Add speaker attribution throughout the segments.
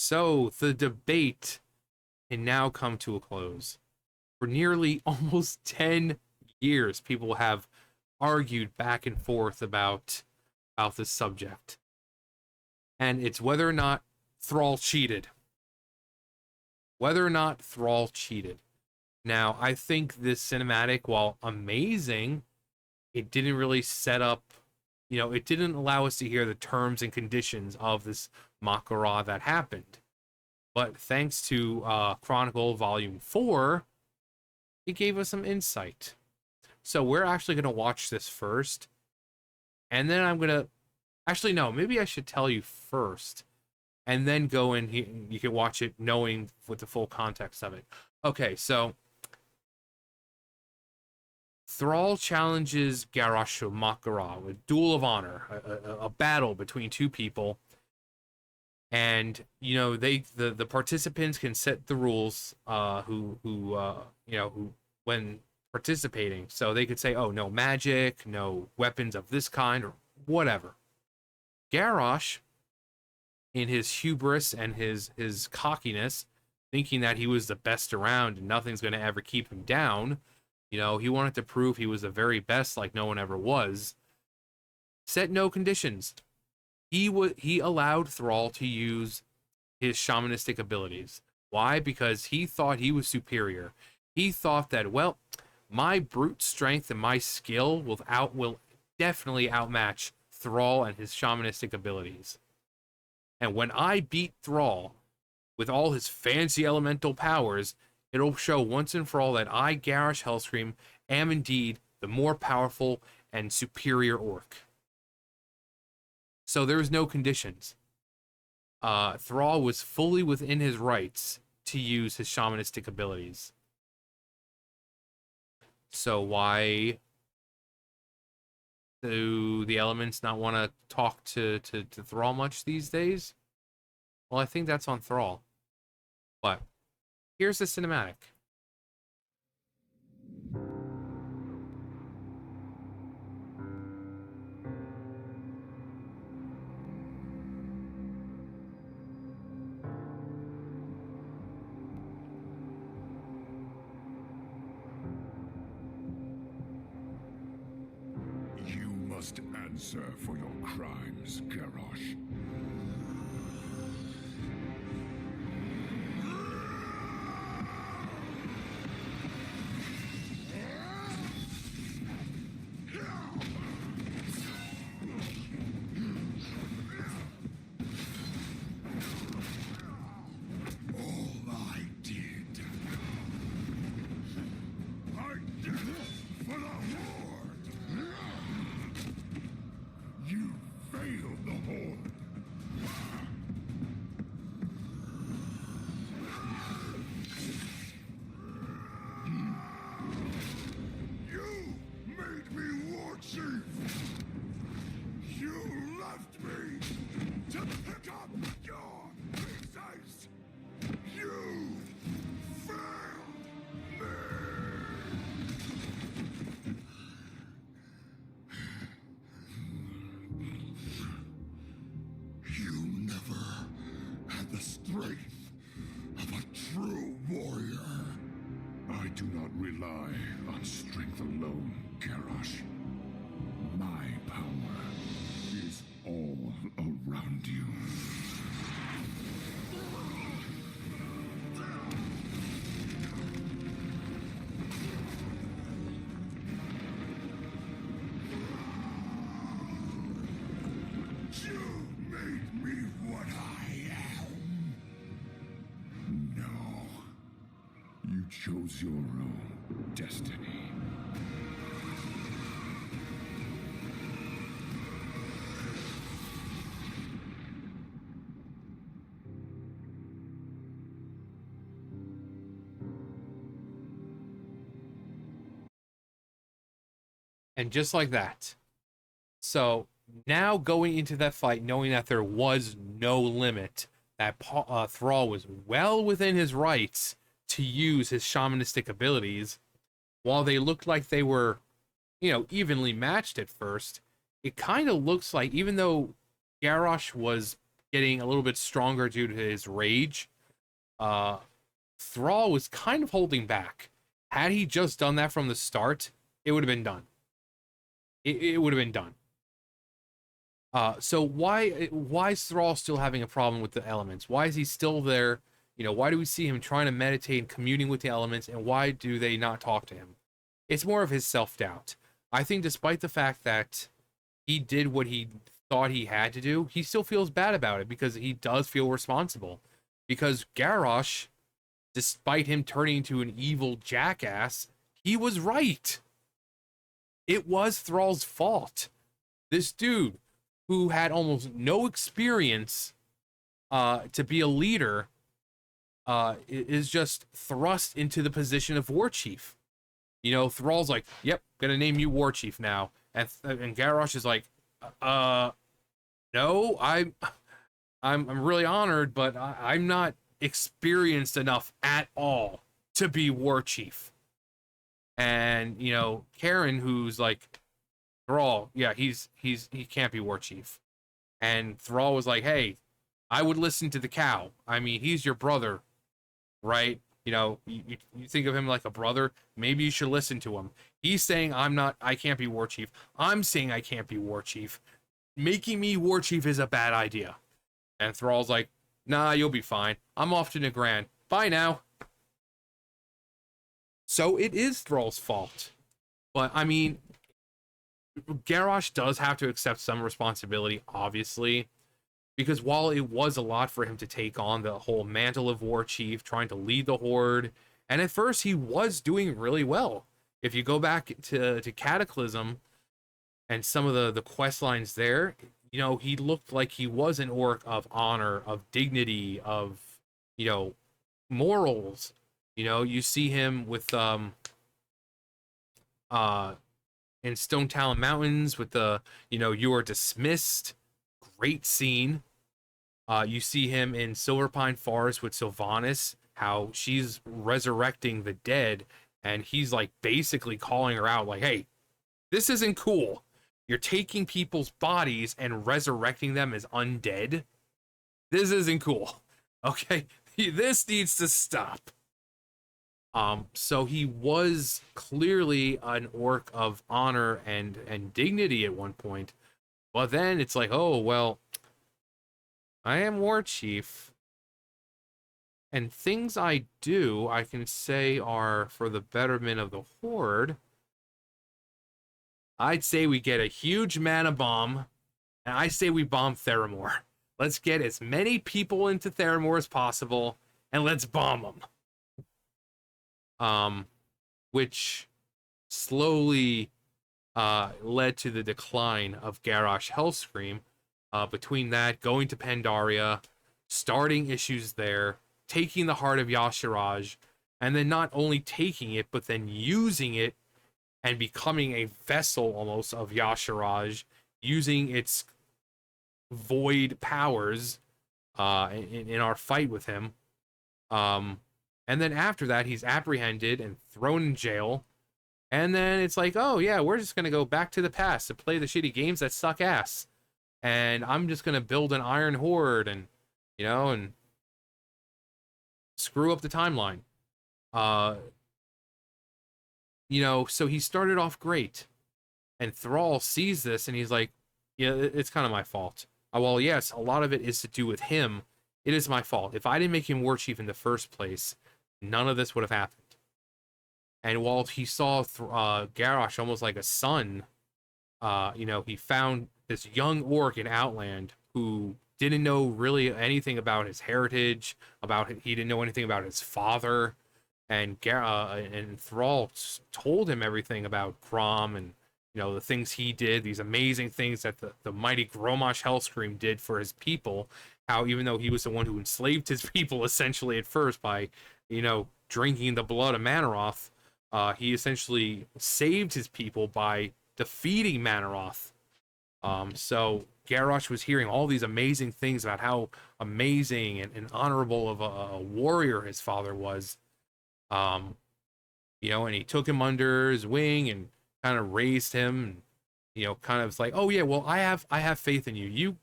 Speaker 1: So the debate can now come to a close. For nearly almost 10 years, people have argued back and forth about this subject. And it's whether or not Thrall cheated. Whether or not Thrall cheated. Now, I think this cinematic, while amazing, it didn't really set up, it didn't allow us to hear the terms and conditions of this Makara that happened. But thanks to Chronicle Volume 4, it gave us some insight. So we're actually going to watch this first. And then I'm going to... Actually, no, maybe I should tell you first. And then go in, you can watch it knowing with the full context of it. Okay, so... Thrall challenges Garrosh Makara, a duel of honor, a battle between two people. And the participants can set the rules who when participating. So they could say, oh, no magic, no weapons of this kind, or whatever. Garrosh, in his hubris and his cockiness, thinking that he was the best around and nothing's going to ever keep him down, he wanted to prove he was the very best like no one ever was, set no conditions. He allowed Thrall to use his shamanistic abilities. Why? Because he thought he was superior. He thought that, well, my brute strength and my skill will definitely outmatch Thrall and his shamanistic abilities. And when I beat Thrall with all his fancy elemental powers, it'll show once and for all that I, Garrosh Hellscream, am indeed the more powerful and superior orc. So there's no conditions. Thrall was fully within his rights to use his shamanistic abilities. So why do the elements not want to talk to Thrall much these days? Well, I think that's on Thrall. But here's the cinematic.
Speaker 2: You must answer for your crimes, Garrosh. Strength of a true warrior. I do not rely on strength alone, Garrosh. My power is all around you. You made me what I am. No. You chose your own destiny.
Speaker 1: And just like that. So now going into that fight, knowing that there was no limit, that Thrall was well within his rights to use his shamanistic abilities, while they looked like they were, evenly matched at first, it kind of looks like, even though Garrosh was getting a little bit stronger due to his rage, uh, Thrall was kind of holding back. Had he just done that from the start, it would have been done. It would have been done. So why is Thrall still having a problem with the elements? Why is he still there? You know, why do we see him trying to meditate and communing with the elements, and why do they not talk to him? It's more of his self-doubt. I think despite the fact that he did what he thought he had to do, he still feels bad about it because he does feel responsible. Because Garrosh, despite him turning into an evil jackass, he was right. It was Thrall's fault. This dude who had almost no experience to be a leader is just thrust into the position of war chief. You know, Thrall's like, "Yep, gonna name you war chief now," and Garrosh is like, no, I'm really honored, but I'm not experienced enough at all to be war chief." And you know, Karen, who's like, Thrall, yeah, he can't be war chief. And Thrall was like, "Hey, I would listen to the cow. I mean, he's your brother, right? You know, you think of him like a brother. Maybe you should listen to him. He's saying I can't be war chief. I'm saying I can't be war chief. Making me war chief is a bad idea." And Thrall's like, "Nah, you'll be fine. I'm off to Nagran. Bye now." So it is Thrall's fault. But I mean, Garrosh does have to accept some responsibility, obviously, because while it was a lot for him to take on the whole mantle of war chief, trying to lead the horde, and at first he was doing really well. If you go back to Cataclysm and some of the quest lines there, you know, he looked like he was an orc of honor, of dignity, of, you know, morals. You know, you see him with in Stone Talon Mountains with the, you know, "you are dismissed." Great scene. You see him in Silverpine Forest with Sylvanas, how she's resurrecting the dead, and he's like basically calling her out, like, "Hey, this isn't cool. You're taking people's bodies and resurrecting them as undead. This isn't cool. Okay, this needs to stop." So he was clearly an orc of honor and dignity at one point, but then it's like, "Oh well, I am war chief, and things I do, I can say are for the betterment of the horde." I'd say we get a huge mana bomb, and I say we bomb Theramore. Let's get as many people into Theramore as possible, and let's bomb them. Which slowly led to the decline of Garrosh Hellscream. Between that, going to Pandaria, starting issues there, taking the heart of Yashiraj, and then not only taking it, but then using it and becoming a vessel almost of Yashiraj, using its void powers in our fight with him. And then after that, he's apprehended and thrown in jail. And then it's like, "Oh yeah, we're just gonna go back to the past to play the shitty games that suck ass. And I'm just gonna build an iron horde and, you know, and screw up the timeline." You know, so he started off great. And Thrall sees this and he's like, "Yeah, it's kind of my fault. Well, yes, a lot of it is to do with him. It is my fault. If I didn't make him war chief in the first place, none of this would have happened." And while he saw Garrosh almost like a son, you know, he found this young orc in Outland who didn't know really anything about his heritage, he didn't know anything about his father, and Thrall told him everything about Grom and, you know, the things he did, these amazing things that the mighty Gromosh Hellscream did for his people. How even though he was the one who enslaved his people essentially at first by, you know, drinking the blood of Manaroth, he essentially saved his people by defeating Manaroth. So Garrosh was hearing all these amazing things about how amazing and honorable of a warrior his father was. You know, and he took him under his wing and kind of raised him, and, you know, kind of like, "Oh yeah, well, I have faith in you.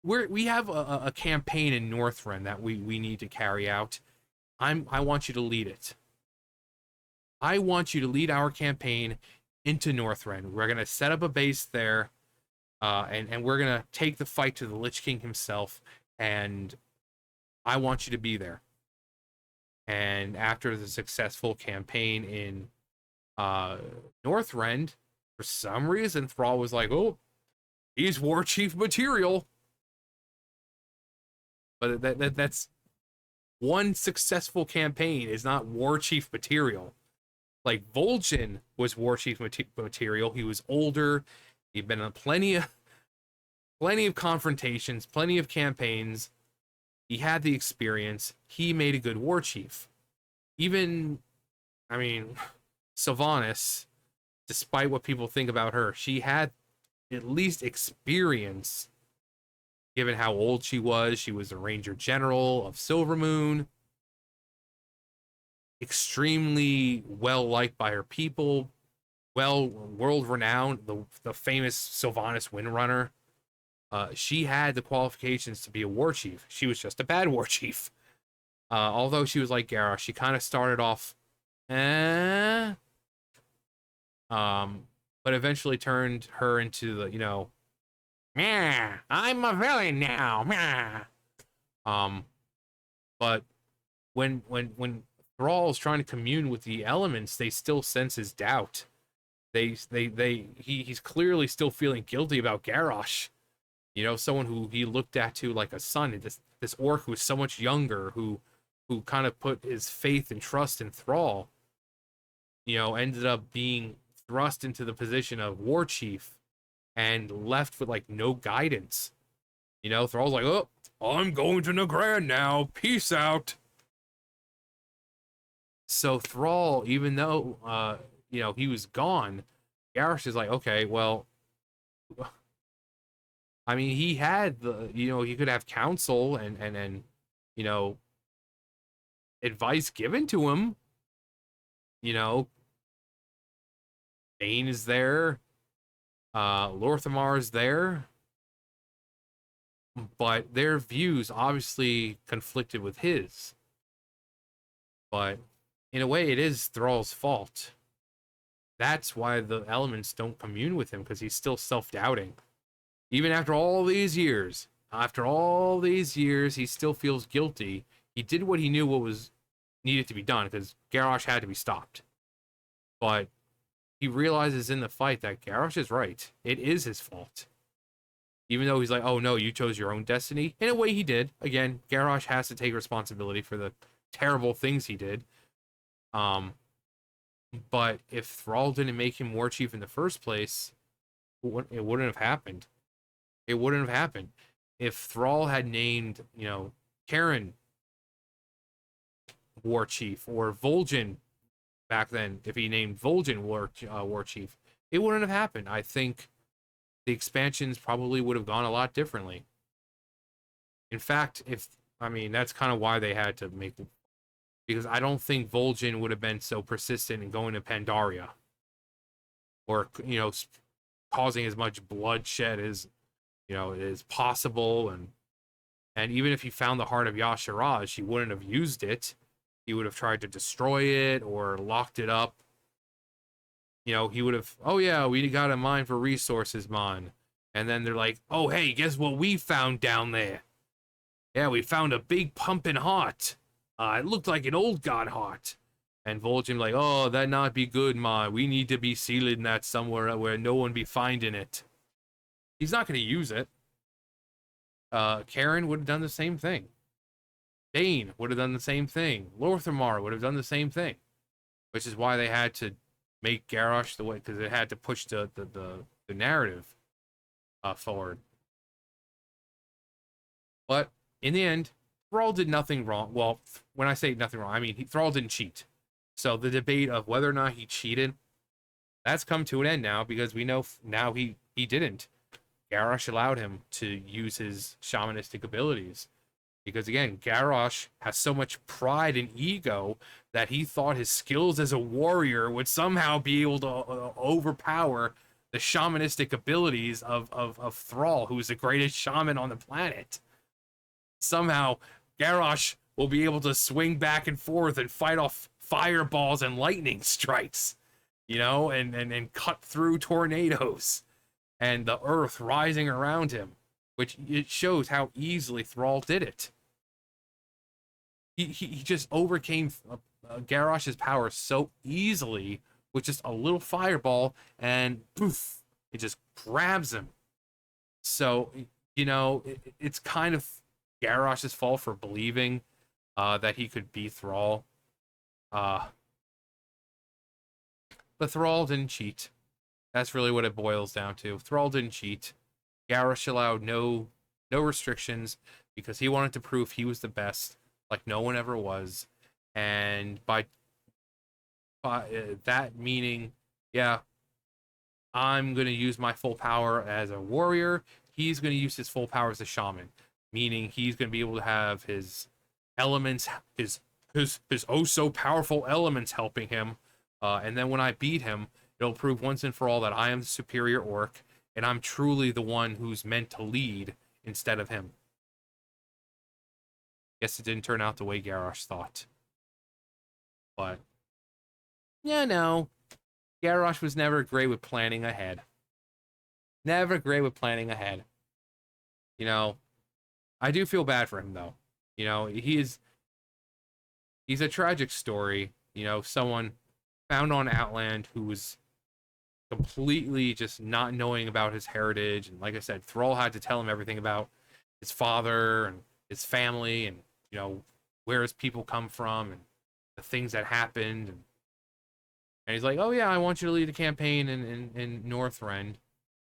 Speaker 1: we have a campaign in Northrend that we need to carry out. I want you to lead it. I want you to lead our campaign into Northrend. We're gonna set up a base there, and we're gonna take the fight to the Lich King himself, and I want you to be there. And after the successful campaign in Northrend, for some reason, Thrall was like, "Oh, he's War Chief material." But that's one successful campaign is not War Chief material. Like Vol'jin was War Chief material. He was older. He'd been on plenty of confrontations, plenty of campaigns. He had the experience. He made a good War Chief. Even, I mean, Sylvanas, despite what people think about her, she had at least experience. Given how old she was the Ranger General of Silvermoon. Extremely well liked by her people, world renowned, the famous Sylvanas Windrunner. She had the qualifications to be a war chief. She was just a bad war chief. Although she was like Garrosh, she kind of started off, but eventually turned her into the, yeah, I'm a villain now. But when Thrall is trying to commune with the elements, they still sense his doubt. He's clearly still feeling guilty about Garrosh. Someone who he looked at to like a son. This orc who was so much younger, who kind of put his faith and trust in Thrall. Ended up being thrust into the position of war chief and left with like no guidance. Thrall's like, "Oh, I'm going to Nagrand now. Peace out." So Thrall, even though he was gone, Garrosh is like, okay, well, I mean, he had the, he could have counsel and advice given to him. Bane is there. Lorthamar is there. But their views obviously conflicted with his. But in a way, it is Thrall's fault. That's why the elements don't commune with him, because he's still self-doubting. Even after all these years, he still feels guilty. He did what he knew what was needed to be done, because Garrosh had to be stopped. But he realizes in the fight that Garrosh is right. It is his fault. Even though he's like, "Oh no, you chose your own destiny." In a way, he did. Again, Garrosh has to take responsibility for the terrible things he did. But if Thrall didn't make him war chief in the first place, it wouldn't have happened. It wouldn't have happened. If Thrall had named, Karen war chief, or Vol'jin back then, if he named Vol'jin war chief, it wouldn't have happened. I think the expansions probably would have gone a lot differently. In fact, that's kind of why they had to make, because I don't think Vol'jin would have been so persistent in going to Pandaria, or causing as much bloodshed as is possible, and even if he found the heart of Yasharaj, he wouldn't have used it. He would have tried to destroy it or locked it up. He would have, "Oh yeah, we got a mine for resources, man." And then they're like, "Oh hey, guess what we found down there? Yeah, we found a big pumping heart. It looked like an old god heart." And Vol'jin like, "Oh, that not be good, man. We need to be sealing that somewhere where no one be finding it." He's not going to use it. Karen would have done the same thing. Bane would have done the same thing. Lorthamar would have done the same thing. Which is why they had to make Garrosh the way, because they had to push the narrative forward. But in the end, Thrall did nothing wrong. Well, when I say nothing wrong, I mean Thrall didn't cheat. So the debate of whether or not he cheated, that's come to an end now, because we know now he didn't. Garrosh allowed him to use his shamanistic abilities. Because again, Garrosh has so much pride and ego that he thought his skills as a warrior would somehow be able to overpower the shamanistic abilities of Thrall, who's the greatest shaman on the planet. Somehow, Garrosh will be able to swing back and forth and fight off fireballs and lightning strikes, you know, and cut through tornadoes and the earth rising around him, which it shows how easily Thrall did it. He just overcame Garrosh's power so easily with just a little fireball, and poof, it just grabs him. So, you know, it's kind of Garrosh's fault for believing that he could beat Thrall. But Thrall didn't cheat. That's really what it boils down to. Thrall didn't cheat. Garrosh allowed no restrictions because he wanted to prove he was the best, like no one ever was. And by that meaning, yeah, I'm going to use my full power as a warrior. He's going to use his full power as a shaman, meaning he's going to be able to have his elements, his oh so powerful elements helping him. And then when I beat him, it'll prove once and for all that I am the superior orc, and I'm truly the one who's meant to lead instead of him. Guess it didn't turn out the way Garrosh thought. But, yeah, no. Garrosh was never great with planning ahead. Never great with planning ahead. You know, I do feel bad for him, though. You know, he's a tragic story. You know, someone found on Outland who was completely just not knowing about his heritage. And like I said, Thrall had to tell him everything about his father and his family and, you know, where his people come from and the things that happened. And he's like, oh yeah, I want you to lead a campaign in Northrend.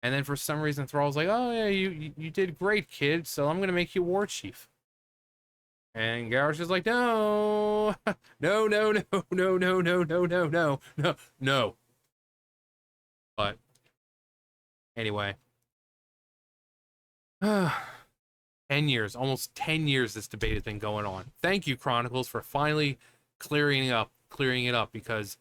Speaker 1: And then for some reason, Thrall's like, oh yeah, you did great, kid, so I'm going to make you war chief. And Garrosh is like, no, no, no, no, no, no, no, no, no, no, no, no. But anyway, 10 years, almost 10 years this debate has been going on. Thank you, Chronicles, for finally clearing it up, because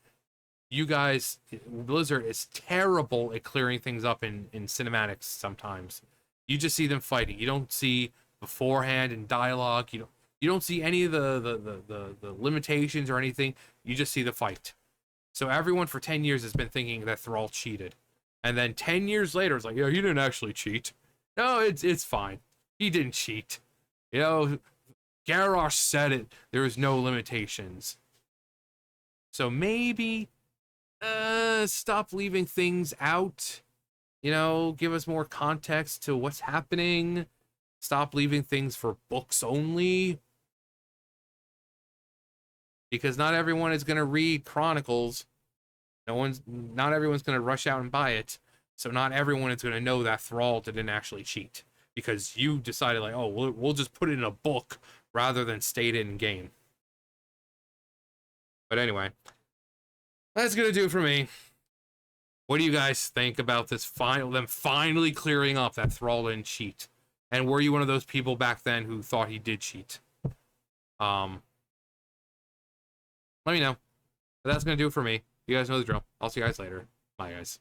Speaker 1: you guys, Blizzard is terrible at clearing things up in cinematics sometimes. You just see them fighting. You don't see beforehand in dialogue. You don't see any of the limitations or anything. You just see the fight. So everyone for 10 years has been thinking that Thrall cheated. And then 10 years later, it's like, yeah, he didn't actually cheat. No, it's fine. He didn't cheat. You know, Garrosh said it. There was no limitations. So maybe stop leaving things out. You know, give us more context to what's happening. Stop leaving things for books only. Because not everyone is going to read Chronicles. Not everyone's going to rush out and buy it. So not everyone is going to know that Thrall didn't actually cheat. Because you decided, like, oh, we'll just put it in a book rather than state it in game. But anyway, that's going to do it for me. What do you guys think about this them finally clearing up that Thrall didn't cheat? And were you one of those people back then who thought he did cheat? Let me know. But that's going to do it for me. You guys know the drill. I'll see you guys later. Bye, guys.